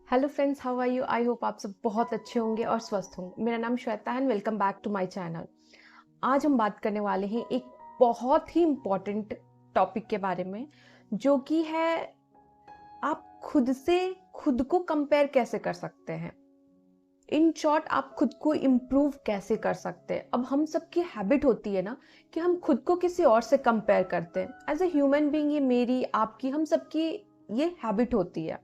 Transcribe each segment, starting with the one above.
Hello friends, how are you? I hope आप सब बहुत अच्छे होंगे और स्वस्थ होंगे। मेरा नाम श्वेता है and welcome back to my channel. आज हम बात करने वाले हैं एक बहुत ही इम्पॉर्टेंट टॉपिक के बारे में, जो कि है आप खुद से खुद को कंपेयर कैसे कर सकते हैं। इन शॉर्ट, आप खुद को इम्प्रूव कैसे कर सकते हैं। अब हम सबकी हैबिट होती है ना कि हम खुद को किसी और से कंपेयर करते हैं। एज ए ह्यूमन बीइंग, ये मेरी आपकी हम सबकी ये हैबिट होती है।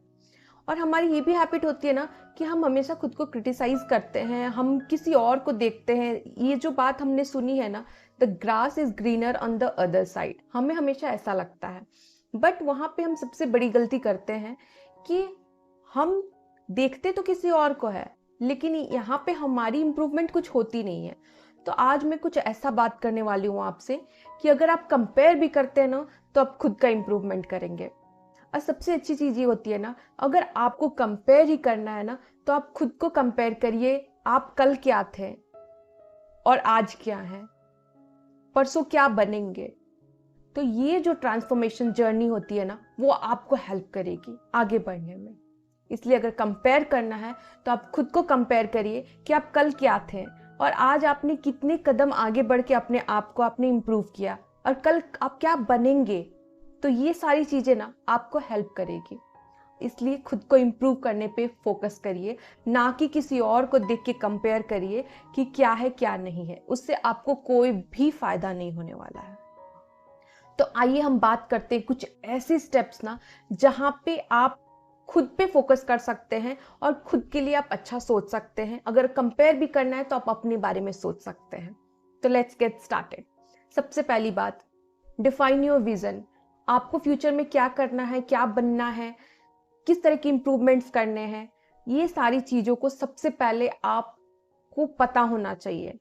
और हमारी ये भी हैबिट होती है ना कि हम हमेशा खुद को क्रिटिसाइज करते हैं, हम किसी और को देखते हैं। ये जो बात हमने सुनी है ना, the grass is greener on the other side, हमें हमेशा ऐसा लगता है। बट वहां पे हम सबसे बड़ी गलती करते हैं कि हम देखते तो किसी और को है, लेकिन यहाँ पे हमारी इंप्रूवमेंट कुछ होती नहीं है। तो आज मैं कुछ ऐसा बात करने वाली हूँ आपसे कि अगर आप कंपेयर भी करते हैं ना, तो आप खुद का इंप्रूवमेंट करेंगे। और सबसे अच्छी चीज ये होती है ना, अगर आपको कंपेयर ही करना है ना, तो आप खुद को कंपेयर करिए। आप कल क्या थे और आज क्या हैं, परसों क्या बनेंगे। तो ये जो ट्रांसफॉर्मेशन जर्नी होती है ना, वो आपको हेल्प करेगी आगे बढ़ने में। इसलिए अगर कंपेयर करना है तो आप खुद को कंपेयर करिए कि आप कल क्या थे और आज आपने कितने कदम आगे बढ़ के अपने आप को आपने इम्प्रूव किया, और कल आप क्या बनेंगे। तो ये सारी चीजें ना आपको हेल्प करेगी। इसलिए खुद को इम्प्रूव करने पे फोकस करिए, ना कि किसी और को देख के कंपेयर करिए कि क्या है क्या नहीं है। उससे आपको कोई भी फायदा नहीं होने वाला है। तो आइए हम बात करते हैं कुछ ऐसे स्टेप्स ना, जहां पे आप खुद पे फोकस कर सकते हैं और खुद के लिए आप अच्छा सोच सकते हैं। अगर कंपेयर भी करना है तो आप अपने बारे में सोच सकते हैं। तो लेट्स गेट स्टार्टेड। सबसे पहली बात, डिफाइन योर विजन। आपको फ्यूचर में क्या करना है, क्या बनना है, किस तरह के इंप्रूवमेंट्स करने हैं, ये सारी चीजों को सबसे पहले आपको पता होना चाहिए।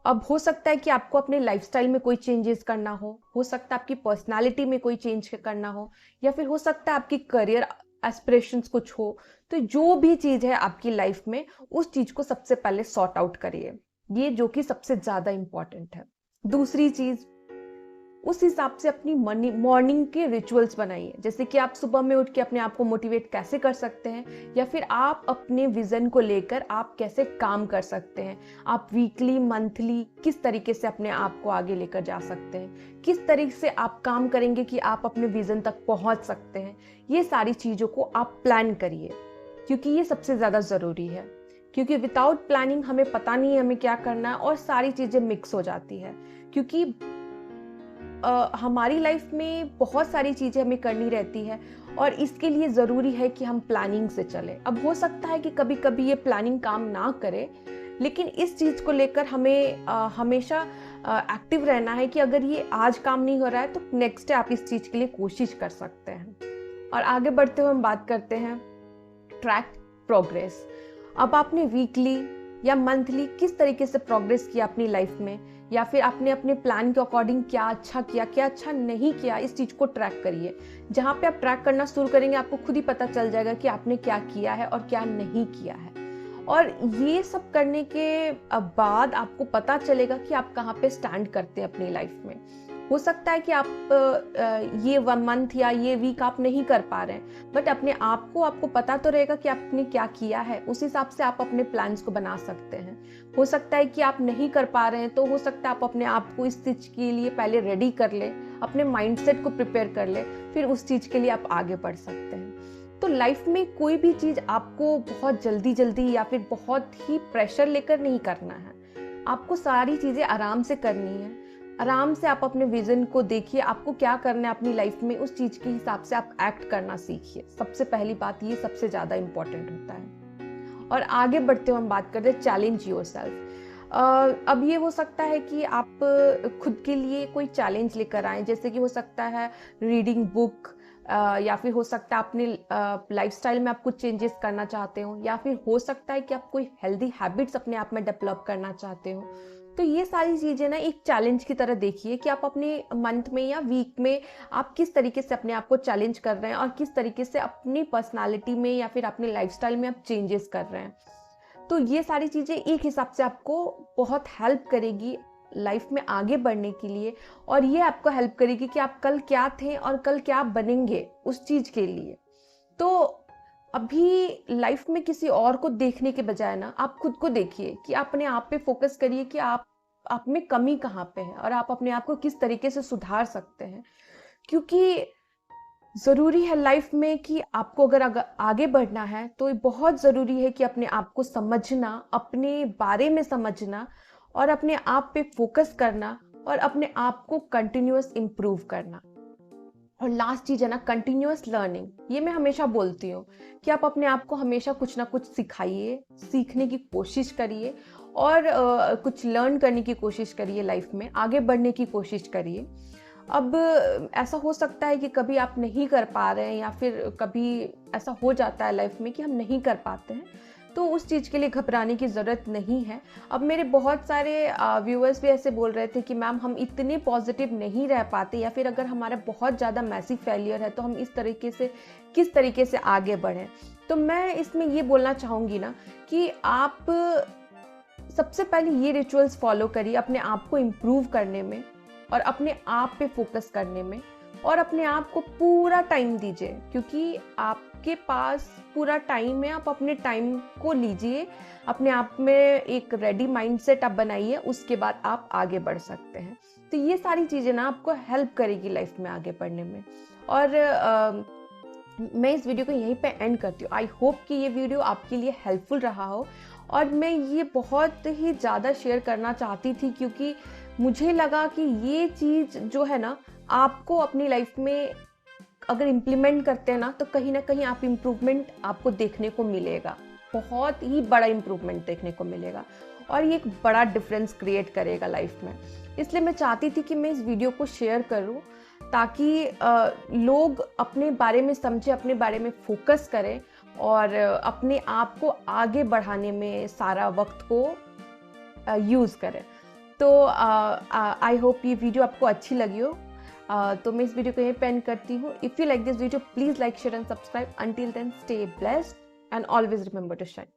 अब हो सकता है कि आपको अपने लाइफस्टाइल में कोई चेंजेस करना हो सकता है आपकी पर्सनालिटी में कोई चेंज करना हो, या फिर हो सकता है आपकी करियर एस्पिरेशंस कुछ हो। तो जो भी चीज है आपकी लाइफ में, उस चीज को सबसे पहले सॉर्ट आउट करिए, ये जो कि सबसे ज्यादा इंपॉर्टेंट है। दूसरी चीज, उस हिसाब से अपनी मॉर्निंग के रिचुअल्स बनाइए। जैसे कि आप सुबह में उठ के अपने आप को मोटिवेट कैसे कर सकते हैं, या फिर आप अपने विजन को लेकर आप कैसे काम कर सकते हैं। आप वीकली मंथली किस तरीके से अपने आप को आगे लेकर जा सकते हैं, किस तरीके से आप काम करेंगे कि आप अपने विजन तक पहुंच सकते हैं। ये सारी चीजों को आप प्लान करिए, क्योंकि ये सबसे ज्यादा जरूरी है। क्योंकि विदाउट प्लानिंग हमें पता नहीं है हमें क्या करना है, और सारी चीजें मिक्स हो जाती है। क्योंकि हमारी लाइफ में बहुत सारी चीजें हमें करनी रहती है, और इसके लिए जरूरी है कि हम प्लानिंग से चले। अब हो सकता है कि कभी कभी ये प्लानिंग काम ना करे, लेकिन इस चीज को लेकर हमें हमेशा एक्टिव रहना है कि अगर ये आज काम नहीं हो रहा है तो नेक्स्ट डे आप इस चीज के लिए कोशिश कर सकते हैं। और आगे बढ़ते हुए हम बात करते हैं ट्रैक प्रोग्रेस। अब आपने वीकली या मंथली किस तरीके से प्रोग्रेस किया अपनी लाइफ में, या फिर आपने अपने प्लान के अकॉर्डिंग क्या अच्छा किया, क्या अच्छा नहीं किया, इस चीज को ट्रैक करिए। जहां पे आप ट्रैक करना शुरू करेंगे, आपको खुद ही पता चल जाएगा कि आपने क्या किया है और क्या नहीं किया है। और ये सब करने के बाद आपको पता चलेगा कि आप कहाँ पे स्टैंड करते हैं अपनी लाइफ में। हो सकता है कि आप ये 1 मंथ या ये वीक आप नहीं कर पा रहे हैं, बट अपने आप को आपको पता तो रहेगा कि आपने क्या किया है। उस हिसाब से आप अपने प्लान्स को बना सकते हैं। हो सकता है कि आप नहीं कर पा रहे हैं, तो हो सकता है आप अपने आप को इस चीज के लिए पहले रेडी कर ले, अपने माइंडसेट को प्रिपेयर कर ले, फिर उस चीज के लिए आप आगे बढ़ सकते हैं। तो लाइफ में कोई भी चीज आपको बहुत जल्दी जल्दी या फिर बहुत ही प्रेशर लेकर नहीं करना है। आपको सारी चीजें आराम से करनी है। आराम से आप अपने विजन को देखिए, आपको क्या करना है अपनी लाइफ में, उस चीज के हिसाब से आप एक्ट करना सीखिए। सबसे पहली बात, ये सबसे ज्यादा इंपॉर्टेंट होता है। और आगे बढ़ते हुए हम बात करते हैं चैलेंज योरसेल्फ। अब ये हो सकता है कि आप खुद के लिए कोई चैलेंज लेकर आए, जैसे कि हो सकता है रीडिंग बुक, या फिर हो सकता है अपने लाइफस्टाइल में आप कुछ चेंजेस करना चाहते हो, या फिर हो सकता है कि आप कोई हेल्दी हैबिट्स अपने आप में डेवलप करना चाहते हो। तो ये सारी चीजें ना एक चैलेंज की तरह देखिए कि आप अपने मंथ में या वीक में आप किस तरीके से अपने आप को चैलेंज कर रहे हैं, और किस तरीके से अपनी पर्सनालिटी में या फिर अपने लाइफस्टाइल में आप चेंजेस कर रहे हैं। तो ये सारी चीजें एक हिसाब से आपको बहुत हेल्प करेगी लाइफ में आगे बढ़ने के लिए, और ये आपको हेल्प करेगी कि आप कल क्या थे और कल क्या बनेंगे उस चीज के लिए। तो अभी लाइफ में किसी और को देखने के बजाय ना आप खुद को देखिए, कि अपने आप पे फोकस करिए कि आप में कमी कहाँ पे है और आप अपने आप को किस तरीके से सुधार सकते हैं। क्योंकि ज़रूरी है लाइफ में कि आपको अगर आगे बढ़ना है तो ये बहुत ज़रूरी है कि अपने आप को समझना, अपने बारे में समझना और अपने आप पे फोकस करना और अपने आप को कंटिन्यूअस इम्प्रूव करना। और लास्ट चीज़ है ना, कंटिन्यूअस लर्निंग। ये मैं हमेशा बोलती हूँ कि आप अपने आप को हमेशा कुछ ना कुछ सिखाइए, सीखने की कोशिश करिए और कुछ लर्न करने की कोशिश करिए, लाइफ में आगे बढ़ने की कोशिश करिए। अब ऐसा हो सकता है कि कभी आप नहीं कर पा रहे हैं या फिर कभी ऐसा हो जाता है लाइफ में कि हम नहीं कर पाते हैं, तो उस चीज़ के लिए घबराने की ज़रूरत नहीं है। अब मेरे बहुत सारे व्यूअर्स भी ऐसे बोल रहे थे कि मैम हम इतने पॉजिटिव नहीं रह पाते, या फिर अगर हमारा बहुत ज़्यादा मैसिव फेलियर है तो हम इस तरीके से किस तरीके से आगे बढ़ें। तो मैं इसमें ये बोलना चाहूँगी ना कि आप सबसे पहले ये रिचुअल्स फॉलो करिए अपने आप को इम्प्रूव करने में और अपने आप पे फोकस करने में, और अपने आप को पूरा टाइम दीजिए, क्योंकि आपके पास पूरा टाइम है। आप अपने टाइम को लीजिए, अपने आप में एक रेडी माइंडसेट आप बनाइए, उसके बाद आप आगे बढ़ सकते हैं। तो ये सारी चीज़ें ना आपको हेल्प करेगी लाइफ में आगे बढ़ने में। और मैं इस वीडियो को यहीं पे एंड करती हूँ। आई होप कि ये वीडियो आपके लिए हेल्पफुल रहा हो, और मैं ये बहुत ही ज़्यादा शेयर करना चाहती थी, क्योंकि मुझे लगा कि ये चीज़ जो है ना, आपको अपनी लाइफ में अगर इम्प्लीमेंट करते हैं ना, तो कहीं ना कहीं आप इम्प्रूवमेंट आपको देखने को मिलेगा, बहुत ही बड़ा इम्प्रूवमेंट देखने को मिलेगा, और ये एक बड़ा डिफरेंस क्रिएट करेगा लाइफ में। इसलिए मैं चाहती थी कि मैं इस वीडियो को शेयर करूं, ताकि लोग अपने बारे में समझें, अपने बारे में फोकस करें और अपने आप को आगे बढ़ाने में सारा वक्त को यूज़ करें। तो आई होप ये वीडियो आपको अच्छी लगी हो। तो मैं इस वीडियो को यहीं पे एंड करती हूँ। If you like this video, please like, share and subscribe. Until then, stay blessed and always remember to shine.